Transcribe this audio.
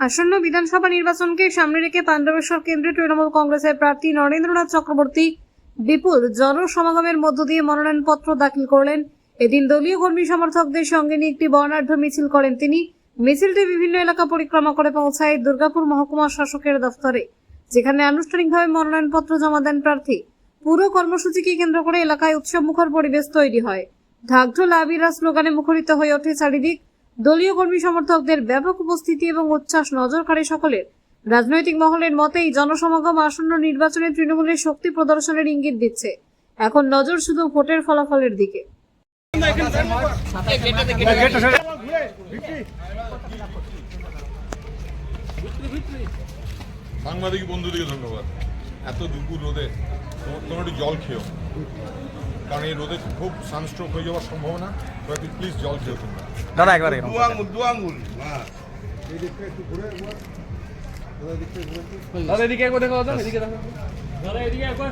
আসন্ন বিধানসভা নির্বাচনকে সামনে রেখে পাণ্ডবেশ্বর কেন্দ্রে তৃণমূল কংগ্রেসের প্রার্থী নরেন্দ্রনাথ চক্রবর্তী বিপুল জনসমাগমের মধ্য দিয়ে মনোনয়নপত্র দাখিল করলেন। এদিন দলীয় কর্মী সমর্থকদের সঙ্গে নিয়ে একটি বর্ণাঢ্য মিছিল করেন তিনি। মিছিলটি বিভিন্ন এলাকা পরিক্রমা করে পৌঁছায় দুর্গাপুর মহকুমা শাসকের দফতরে, যেখানে আনুষ্ঠানিকভাবে মনোনয়নপত্র জমা দেন প্রার্থী। পুরো কর্মসূচিকে কেন্দ্র করে এলাকায় উৎসবমুখর পরিবেশ তৈরি হয়। ঢাকঢোল আবিরা স্লোগানে মুখরিত হয়ে ওঠে চারিদিক। দলীয় কর্মী সমর্থকদের ব্যাপক উপস্থিতি এবং উচ্ছ্বাস নজর কাড়ে সকলের। রাজনৈতিক মহলের মতে এই জনসমাগম আসন্ন নির্বাচনে তৃণমূলের শক্তি প্রদর্শনের ইঙ্গিত দিচ্ছে। এখন নজর শুধু ভোটের ফলাফলের দিকে। সাংবাদিক বন্ধুদেরকে ধন্যবাদ। এত দুপুর রোদে তোমার একটু জল খেও, কারণ এই রোদে খুব সানস্ট্রোক হয়ে যাওয়ার সম্ভাবনা। তো একটু প্লিজ জল খেও তোমরা। দাদা একবার দু আঙ্গুল এই দিকটা একটু ঘুরে দাদা এদিকে একবার দেখো, দাদা এদিকে দেখো, দাদা এদিকে একবার।